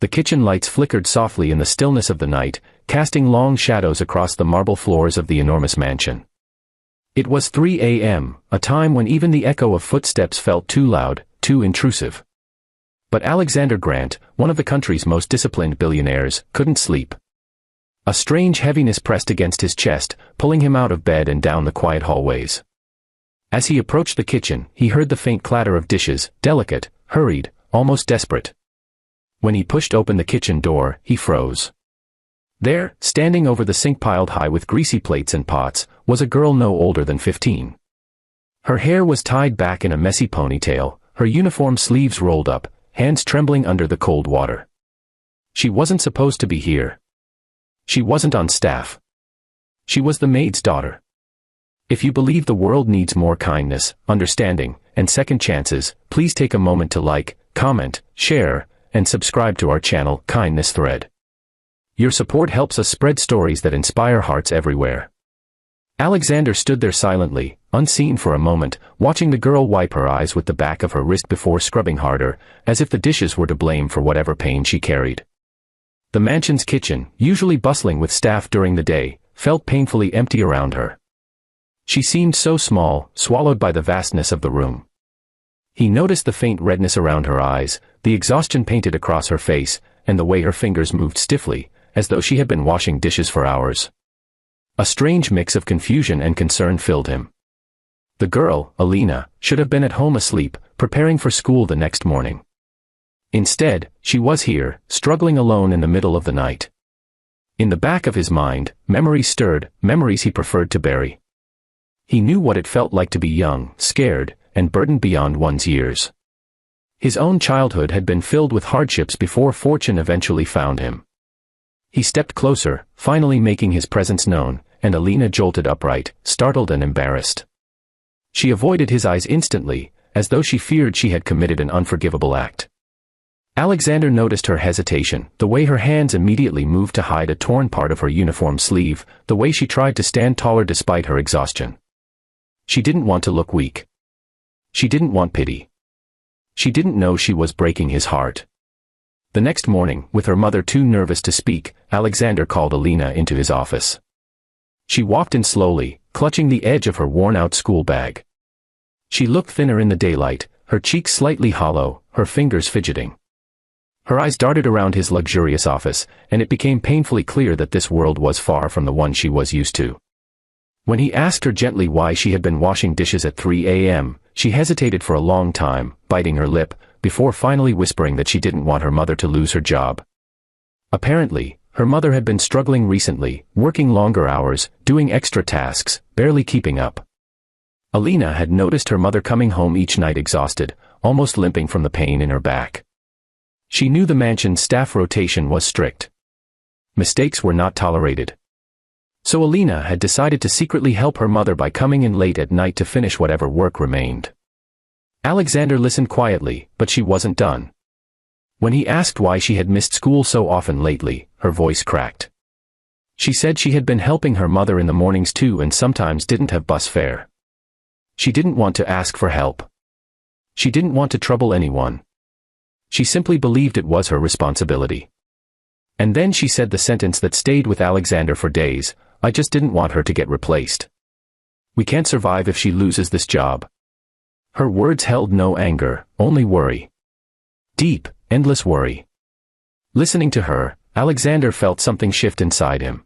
The kitchen lights flickered softly in the stillness of the night, casting long shadows across the marble floors of the enormous mansion. It was 3 a.m., a time when even the echo of footsteps felt too loud, too intrusive. But Alexander Grant, one of the country's most disciplined billionaires, couldn't sleep. A strange heaviness pressed against his chest, pulling him out of bed and down the quiet hallways. As he approached the kitchen, he heard the faint clatter of dishes, delicate, hurried, almost desperate. When he pushed open the kitchen door, he froze. There, standing over the sink piled high with greasy plates and pots, was a girl no older than 15. Her hair was tied back in a messy ponytail, her uniform sleeves rolled up, hands trembling under the cold water. She wasn't supposed to be here. She wasn't on staff. She was the maid's daughter. If you believe the world needs more kindness, understanding, and second chances, please take a moment to like, comment, share, and subscribe to our channel, Kindness Thread. Your support helps us spread stories that inspire hearts everywhere. Alexander stood there silently, unseen for a moment, watching the girl wipe her eyes with the back of her wrist before scrubbing harder, as if the dishes were to blame for whatever pain she carried. The mansion's kitchen, usually bustling with staff during the day, felt painfully empty around her. She seemed so small, swallowed by the vastness of the room. He noticed the faint redness around her eyes, the exhaustion painted across her face, and the way her fingers moved stiffly, as though she had been washing dishes for hours. A strange mix of confusion and concern filled him. The girl, Alina, should have been at home asleep, preparing for school the next morning. Instead, she was here, struggling alone in the middle of the night. In the back of his mind, memories stirred, memories he preferred to bury. He knew what it felt like to be young, scared, and burdened beyond one's years. His own childhood had been filled with hardships before fortune eventually found him. He stepped closer, finally making his presence known, and Alina jolted upright, startled and embarrassed. She avoided his eyes instantly, as though she feared she had committed an unforgivable act. Alexander noticed her hesitation, the way her hands immediately moved to hide a torn part of her uniform sleeve, the way she tried to stand taller despite her exhaustion. She didn't want to look weak. She didn't want pity. She didn't know she was breaking his heart. The next morning, with her mother too nervous to speak, Alexander called Alina into his office. She walked in slowly, clutching the edge of her worn-out school bag. She looked thinner in the daylight, her cheeks slightly hollow, her fingers fidgeting. Her eyes darted around his luxurious office, and it became painfully clear that this world was far from the one she was used to. When he asked her gently why she had been washing dishes at 3 a.m., she hesitated for a long time, biting her lip, before finally whispering that she didn't want her mother to lose her job. Apparently, her mother had been struggling recently, working longer hours, doing extra tasks, barely keeping up. Alina had noticed her mother coming home each night exhausted, almost limping from the pain in her back. She knew the mansion's staff rotation was strict. Mistakes were not tolerated. So Alina had decided to secretly help her mother by coming in late at night to finish whatever work remained. Alexander listened quietly, but she wasn't done. When he asked why she had missed school so often lately, her voice cracked. She said she had been helping her mother in the mornings too and sometimes didn't have bus fare. She didn't want to ask for help. She didn't want to trouble anyone. She simply believed it was her responsibility. And then she said the sentence that stayed with Alexander for days, "I just didn't want her to get replaced. We can't survive if she loses this job." Her words held no anger, only worry. Deep, endless worry. Listening to her, Alexander felt something shift inside him.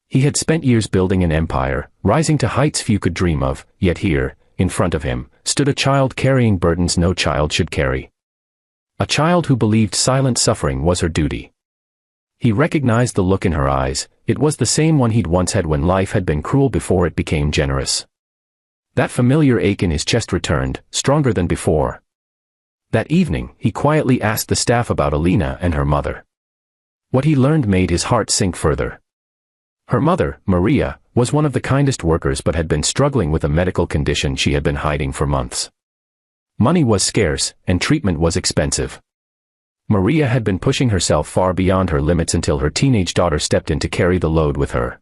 He had spent years building an empire, rising to heights few could dream of, yet here, in front of him, stood a child carrying burdens no child should carry. A child who believed silent suffering was her duty. He recognized the look in her eyes, it was the same one he'd once had when life had been cruel before it became generous. That familiar ache in his chest returned, stronger than before. That evening, he quietly asked the staff about Alina and her mother. What he learned made his heart sink further. Her mother, Maria, was one of the kindest workers but had been struggling with a medical condition she had been hiding for months. Money was scarce, and treatment was expensive. Maria had been pushing herself far beyond her limits until her teenage daughter stepped in to carry the load with her.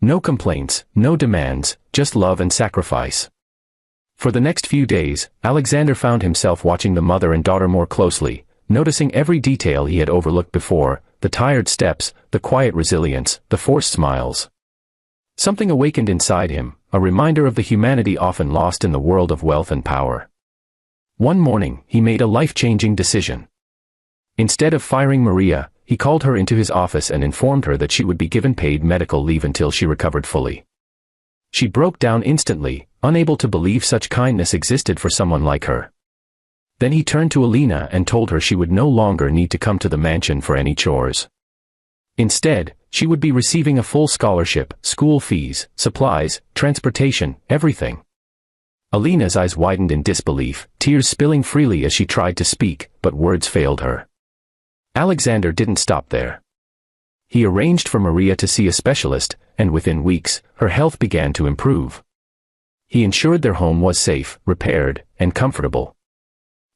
No complaints, no demands, just love and sacrifice. For the next few days, Alexander found himself watching the mother and daughter more closely, noticing every detail he had overlooked before, the tired steps, the quiet resilience, the forced smiles. Something awakened inside him, a reminder of the humanity often lost in the world of wealth and power. One morning, he made a life-changing decision. Instead of firing Maria, he called her into his office and informed her that she would be given paid medical leave until she recovered fully. She broke down instantly, unable to believe such kindness existed for someone like her. Then he turned to Alina and told her she would no longer need to come to the mansion for any chores. Instead, she would be receiving a full scholarship, school fees, supplies, transportation, everything. Alina's eyes widened in disbelief, tears spilling freely as she tried to speak, but words failed her. Alexander didn't stop there. He arranged for Maria to see a specialist, and within weeks, her health began to improve. He ensured their home was safe, repaired, and comfortable.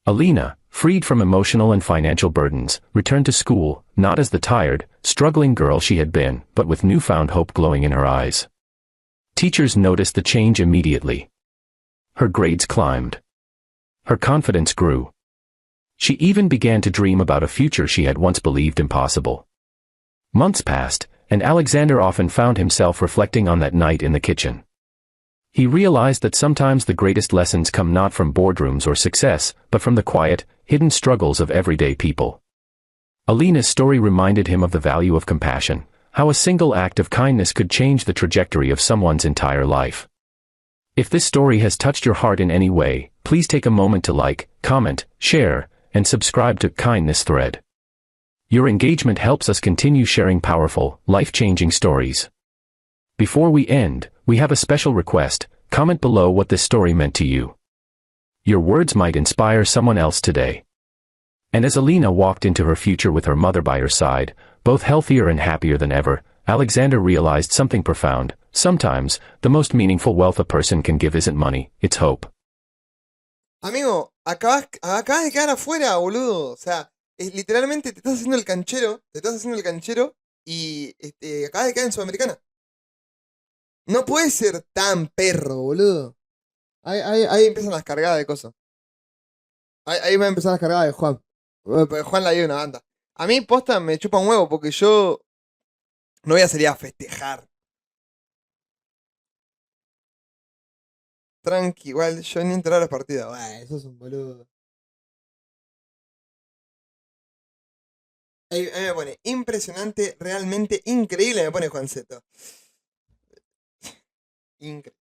Alina, freed from emotional and financial burdens, returned to school, not as the tired, struggling girl she had been, but with newfound hope glowing in her eyes. Teachers noticed the change immediately. Her grades climbed. Her confidence grew. She even began to dream about a future she had once believed impossible. Months passed, and Alexander often found himself reflecting on that night in the kitchen. He realized that sometimes the greatest lessons come not from boardrooms or success, but from the quiet, hidden struggles of everyday people. Alina's story reminded him of the value of compassion, how a single act of kindness could change the trajectory of someone's entire life. If this story has touched your heart in any way, please take a moment to like, comment, share, and subscribe to Kindness Thread. Your engagement helps us continue sharing powerful, life-changing stories. Before we end, we have a special request. Comment below what this story meant to you. Your words might inspire someone else today. And as Alina walked into her future with her mother by her side, both healthier and happier than ever, Alexander realized something profound. Sometimes, the most meaningful wealth a person can give isn't money, it's hope. Amigo, acabas de quedar afuera, boludo. O sea, literalmente te estás haciendo el canchero y acabas de quedar en Sudamericana. No puedes ser tan perro, boludo. Ahí empiezan las cargadas de cosas. Ahí va a empezar las cargadas de Juan. Juan la dio una banda. A mí, posta, me chupa un huevo porque yo no voy a salir a festejar. Tranqui, igual, yo ni entrar a las partidas. Bueno, eso es un boludo. Ahí me pone, impresionante, realmente increíble, me pone Juanceto. Increíble.